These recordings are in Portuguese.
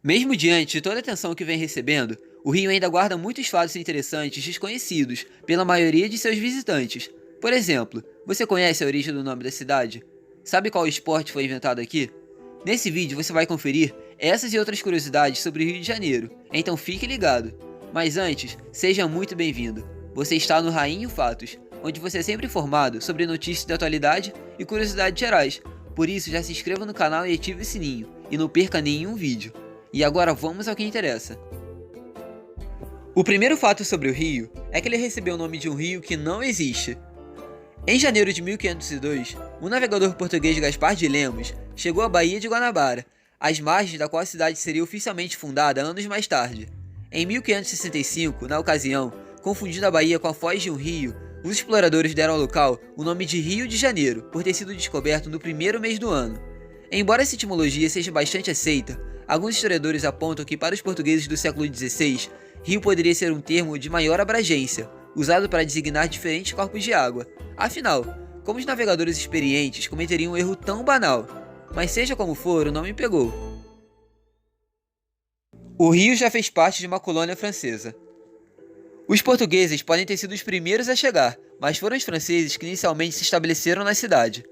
Mesmo diante de toda a atenção que vem recebendo, o Rio ainda guarda muitos fatos interessantes desconhecidos pela maioria de seus visitantes. Por exemplo, você conhece a origem do nome da cidade? Sabe qual esporte foi inventado aqui? Nesse vídeo você vai conferir essas e outras curiosidades sobre o Rio de Janeiro, então fique ligado. Mas antes, seja muito bem-vindo. Você está no Rainho Fatos, onde você é sempre informado sobre notícias da atualidade e curiosidades gerais. Por isso já se inscreva no canal e ative o sininho, e não perca nenhum vídeo. E agora vamos ao que interessa. O primeiro fato sobre o rio é que ele recebeu o nome de um rio que não existe. Em janeiro de 1502, o navegador português Gaspar de Lemos chegou à Baía de Guanabara, às margens da qual a cidade seria oficialmente fundada anos mais tarde. Em 1565, na ocasião, confundindo a baía com a foz de um rio, os exploradores deram ao local o nome de Rio de Janeiro, por ter sido descoberto no primeiro mês do ano. Embora essa etimologia seja bastante aceita, alguns historiadores apontam que para os portugueses do século XVI, rio poderia ser um termo de maior abrangência, usado para designar diferentes corpos de água. Afinal, como os navegadores experientes cometeriam um erro tão banal? Mas seja como for, o nome pegou. O rio já fez parte de uma colônia francesa. Os portugueses podem ter sido os primeiros a chegar, mas foram os franceses que inicialmente se estabeleceram na cidade.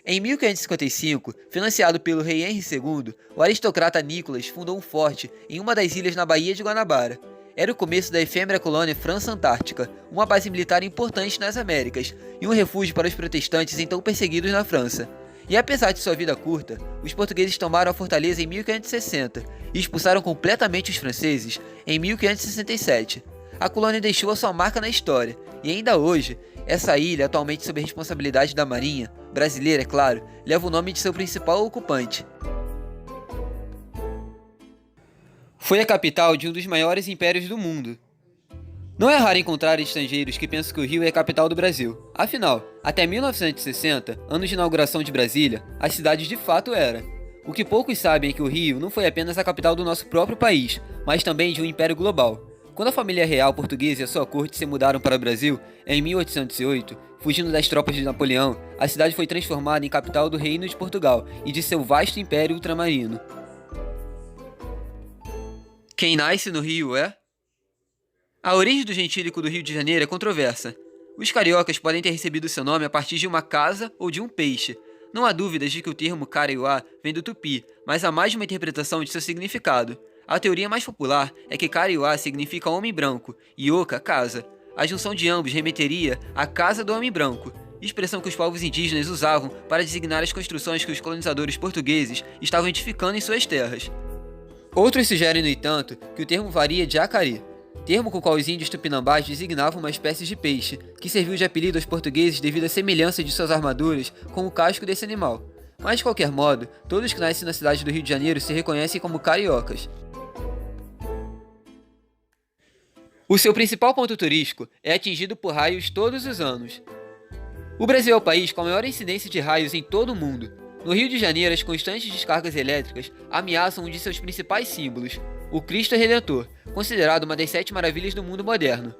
Em 1555, financiado pelo rei Henri II, o aristocrata Nicolas fundou um forte em uma das ilhas na Baía de Guanabara. Era o começo da efêmera colônia França-Antártica, uma base militar importante nas Américas e um refúgio para os protestantes então perseguidos na França. E apesar de sua vida curta, os portugueses tomaram a fortaleza em 1560 e expulsaram completamente os franceses em 1567. A colônia deixou a sua marca na história, e ainda hoje, essa ilha, atualmente sob a responsabilidade da Marinha, brasileira é claro, leva o nome de seu principal ocupante. Foi a capital de um dos maiores impérios do mundo. Não é raro encontrar estrangeiros que pensam que o Rio é a capital do Brasil. Afinal, até 1960, ano de inauguração de Brasília, a cidade de fato era. O que poucos sabem é que o Rio não foi apenas a capital do nosso próprio país, mas também de um império global. Quando a família real portuguesa e a sua corte se mudaram para o Brasil, em 1808, fugindo das tropas de Napoleão, a cidade foi transformada em capital do Reino de Portugal e de seu vasto império ultramarino. Quem nasce no Rio é? A origem do gentílico do Rio de Janeiro é controversa. Os cariocas podem ter recebido seu nome a partir de uma casa ou de um peixe. Não há dúvidas de que o termo Caraiuá vem do tupi, mas há mais de uma interpretação de seu significado. A teoria mais popular é que Caraiuá significa homem branco e Oca, casa. A junção de ambos remeteria à casa do homem branco, expressão que os povos indígenas usavam para designar as construções que os colonizadores portugueses estavam edificando em suas terras. Outros sugerem, no entanto, que o termo varia de acari, termo com o qual os índios tupinambás designavam uma espécie de peixe, que serviu de apelido aos portugueses devido à semelhança de suas armaduras com o casco desse animal. Mas, de qualquer modo, todos que nascem na cidade do Rio de Janeiro se reconhecem como cariocas. O seu principal ponto turístico é atingido por raios todos os anos. O Brasil é o país com a maior incidência de raios em todo o mundo. No Rio de Janeiro, as constantes descargas elétricas ameaçam um de seus principais símbolos, o Cristo Redentor, considerado uma das 7 maravilhas do mundo moderno.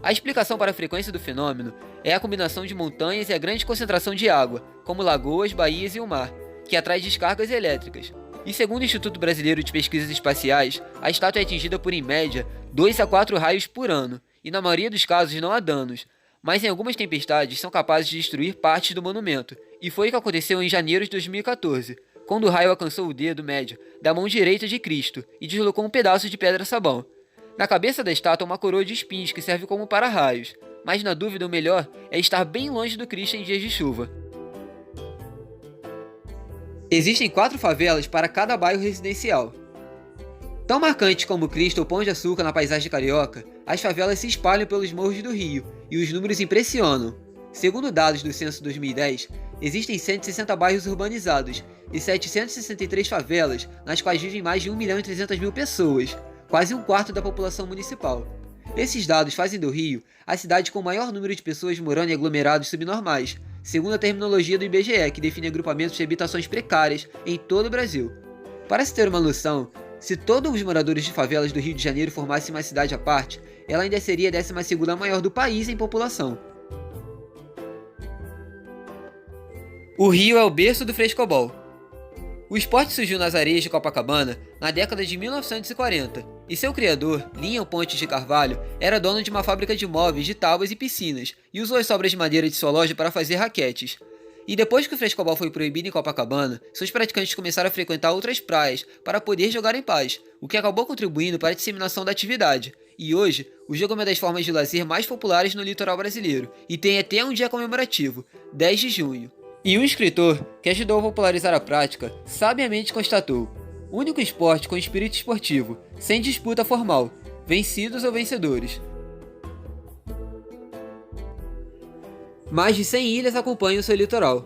A explicação para a frequência do fenômeno é a combinação de montanhas e a grande concentração de água, como lagoas, baías e o mar, que atrai descargas elétricas. E segundo o Instituto Brasileiro de Pesquisas Espaciais, a estátua é atingida por, em média, 2 a 4 raios por ano, e na maioria dos casos não há danos, mas em algumas tempestades são capazes de destruir partes do monumento, e foi o que aconteceu em janeiro de 2014, quando o raio alcançou o dedo médio da mão direita de Cristo e deslocou um pedaço de pedra-sabão. Na cabeça da estátua uma coroa de espinhos que serve como para-raios, mas na dúvida o melhor é estar bem longe do Cristo em dias de chuva. Existem 4 favelas para cada bairro residencial. Tão marcantes como Cristo ou Pão de Açúcar na paisagem carioca, as favelas se espalham pelos morros do Rio, e os números impressionam. Segundo dados do censo 2010, existem 160 bairros urbanizados e 763 favelas, nas quais vivem mais de 1.300.000 pessoas, quase um quarto da população municipal. Esses dados fazem do Rio a cidade com o maior número de pessoas morando em aglomerados subnormais, segundo a terminologia do IBGE, que define agrupamentos de habitações precárias em todo o Brasil. Para se ter uma noção, se todos os moradores de favelas do Rio de Janeiro formassem uma cidade à parte, ela ainda seria a 12ª maior do país em população. O Rio é o berço do frescobol. O esporte surgiu nas areias de Copacabana na década de 1940, e seu criador, Linham Pontes de Carvalho, era dono de uma fábrica de móveis de tábuas e piscinas, e usou as sobras de madeira de sua loja para fazer raquetes. E depois que o frescobol foi proibido em Copacabana, seus praticantes começaram a frequentar outras praias para poder jogar em paz, o que acabou contribuindo para a disseminação da atividade. E hoje, o jogo é uma das formas de lazer mais populares no litoral brasileiro, e tem até um dia comemorativo, 10 de junho. E um escritor, que ajudou a popularizar a prática, sabiamente constatou: único esporte com espírito esportivo, sem disputa formal, vencidos ou vencedores. Mais de 100 ilhas acompanham seu litoral.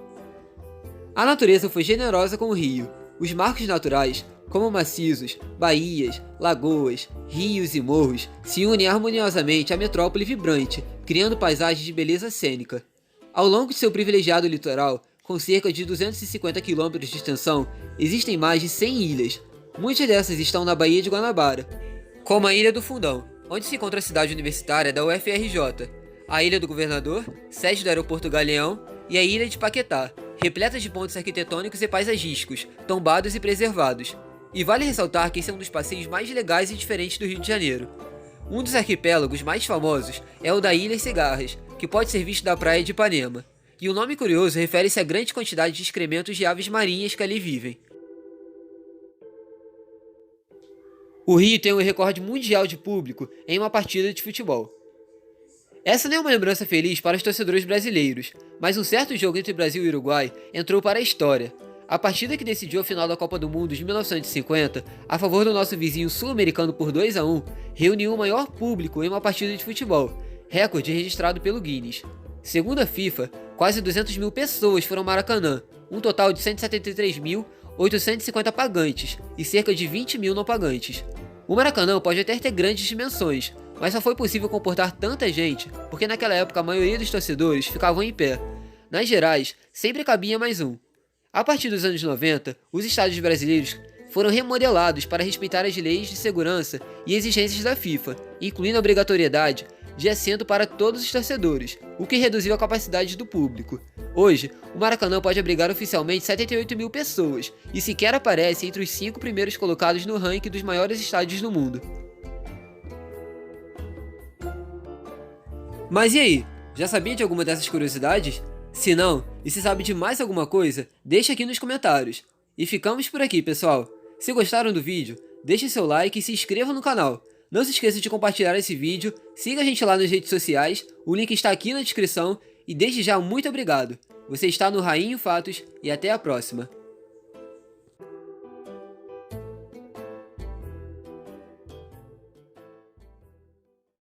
A natureza foi generosa com o rio. Os marcos naturais, como maciços, baías, lagoas, rios e morros, se unem harmoniosamente à metrópole vibrante, criando paisagens de beleza cênica. Ao longo de seu privilegiado litoral, com cerca de 250 km de extensão, existem mais de 100 ilhas. Muitas dessas estão na Baía de Guanabara, como a Ilha do Fundão, onde se encontra a cidade universitária da UFRJ, a Ilha do Governador, sede do Aeroporto Galeão, e a Ilha de Paquetá, repleta de pontos arquitetônicos e paisagísticos, tombados e preservados. E vale ressaltar que esse é um dos passeios mais legais e diferentes do Rio de Janeiro. Um dos arquipélagos mais famosos é o da Ilha Cigarras, que pode ser visto da praia de Ipanema. E o nome curioso refere-se à grande quantidade de excrementos de aves marinhas que ali vivem. O Rio tem um recorde mundial de público em uma partida de futebol. Essa não é uma lembrança feliz para os torcedores brasileiros, mas um certo jogo entre Brasil e Uruguai entrou para a história. A partida que decidiu a final da Copa do Mundo de 1950, a favor do nosso vizinho sul-americano por 2-1, reuniu o maior público em uma partida de futebol, recorde registrado pelo Guinness. Segundo a FIFA, quase 200 mil pessoas foram ao Maracanã, um total de 173.850 pagantes e cerca de 20 mil não pagantes. O Maracanã pode até ter grandes dimensões, mas só foi possível comportar tanta gente porque naquela época a maioria dos torcedores ficavam em pé. Nas gerais, sempre cabia mais um. A partir dos anos 90, os estádios brasileiros foram remodelados para respeitar as leis de segurança e exigências da FIFA, incluindo a obrigatoriedade de assento para todos os torcedores, o que reduziu a capacidade do público. Hoje, o Maracanã pode abrigar oficialmente 78 mil pessoas e sequer aparece entre os 5 primeiros colocados no ranking dos maiores estádios do mundo. Mas e aí? Já sabia de alguma dessas curiosidades? Se não, e se sabe de mais alguma coisa, deixa aqui nos comentários. E ficamos por aqui, pessoal. Se gostaram do vídeo, deixe seu like e se inscreva no canal. Não se esqueça de compartilhar esse vídeo, siga a gente lá nas redes sociais, o link está aqui na descrição e desde já muito obrigado. Você está no Rainho Fatos e até a próxima.